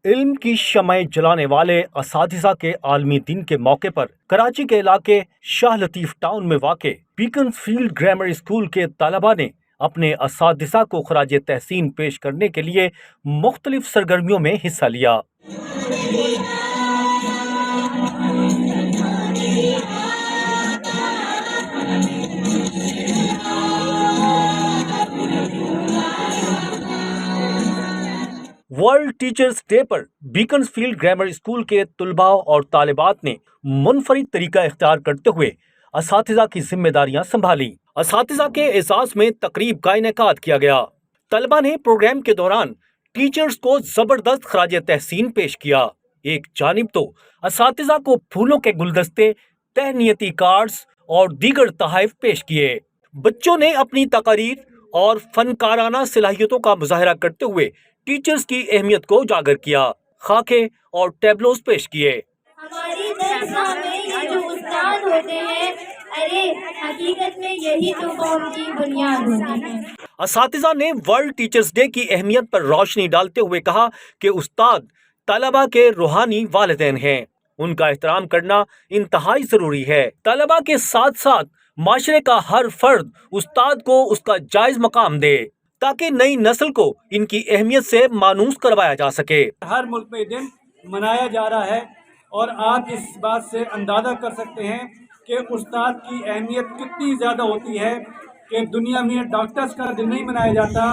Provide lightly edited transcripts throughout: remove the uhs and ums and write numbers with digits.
علم کی شمع جلانے والے اساتذہ کے عالمی دن کے موقع پر کراچی کے علاقے شاہ لطیف ٹاؤن میں واقع بیکنز فیلڈ گرامر اسکول کے طلباء نے اپنے اساتذہ کو خراج تحسین پیش کرنے کے لیے مختلف سرگرمیوں میں حصہ لیا۔ ورلڈ ٹیچرز ڈے پر بیکنز فیلڈ گرامر اسکول کے طلباء اور طالبات نے منفرد طریقہ اختیار کرتے ہوئے اساتذہ کی ذمہ داریاں سنبھالی۔ اساتذہ کے اعزاز میں تقریب کا انعقاد کیا گیا۔ طلباء نے پروگرام کے دوران ٹیچرز کو زبردست خراج تحسین پیش کیا۔ ایک جانب تو اساتذہ کو پھولوں کے گلدستے، تہنیتی کارڈز اور دیگر تحائف پیش کیے۔ بچوں نے اپنی تقاریر اور فنکارانہ صلاحیتوں کا مظاہرہ کرتے ہوئے ٹیچرز کی اہمیت کو اجاگر کیا۔ خاکے اور ٹیبلوز پیش کیے۔ ہماری درسگاہ میں یہ جو استاد ہوتے ہیں، ارے حقیقت میں یہی تو قوم کی بنیاد ہوتی ہے۔ اساتذہ نے ورلڈ ٹیچرز ڈے کی اہمیت پر روشنی ڈالتے ہوئے کہا کہ استاد طلباء کے روحانی والدین ہیں۔ ان کا احترام کرنا انتہائی ضروری ہے۔ طلباء کے ساتھ ساتھ معاشرے کا ہر فرد استاد کو اس کا جائز مقام دے تاکہ نئی نسل کو ان کی اہمیت سے مانوس کروایا جا سکے۔ ہر ملک میں دن منایا جا رہا ہے اور آپ اس بات سے اندازہ کر سکتے ہیں کہ استاد کی اہمیت کتنی زیادہ ہوتی ہے کہ دنیا میں ڈاکٹرز کا دن نہیں منایا جاتا،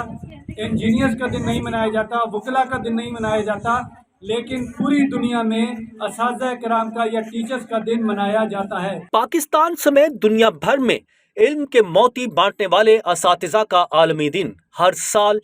انجینئرز کا دن نہیں منایا جاتا، وکلاء کا دن نہیں منایا جاتا، لیکن پوری دنیا میں اساتذہ کرام کا یا ٹیچرز کا دن منایا جاتا ہے۔ پاکستان سمیت دنیا بھر میں علم کے موتی بانٹنے والے اساتذہ کا عالمی دن ہر سال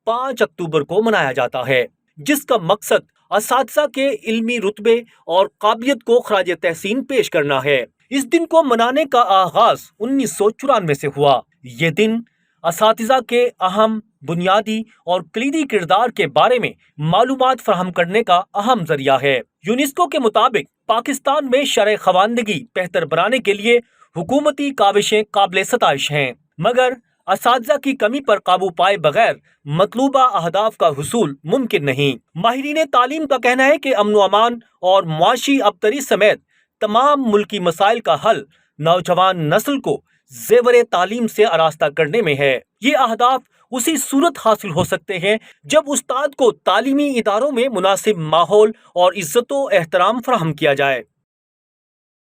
5 اکتوبر کو منایا جاتا ہے، جس کا مقصد اساتذہ کے علمی رتبے اور قابلیت کو خراج تحسین پیش کرنا ہے۔ اس دن کو منانے کا آغاز 1994 سے ہوا۔ یہ دن اساتذہ کے اہم، بنیادی اور کلیدی کردار کے بارے میں معلومات فراہم کرنے کا اہم ذریعہ ہے۔ یونیسکو کے مطابق پاکستان میں شرح خواندگی بہتر بنانے کے لیے حکومتی کاوشیں قابل ستائش ہیں، مگر اساتذہ کی کمی پر قابو پائے بغیر مطلوبہ اہداف کا حصول ممکن نہیں۔ ماہرین تعلیم کا کہنا ہے کہ امن و امان اور معاشی ابتری سمیت تمام ملکی مسائل کا حل نوجوان نسل کو زیور تعلیم سے آراستہ کرنے میں ہے۔ یہ اہداف اسی صورت حاصل ہو سکتے ہیں جب استاد کو تعلیمی اداروں میں مناسب ماحول اور عزت و احترام فراہم کیا جائے۔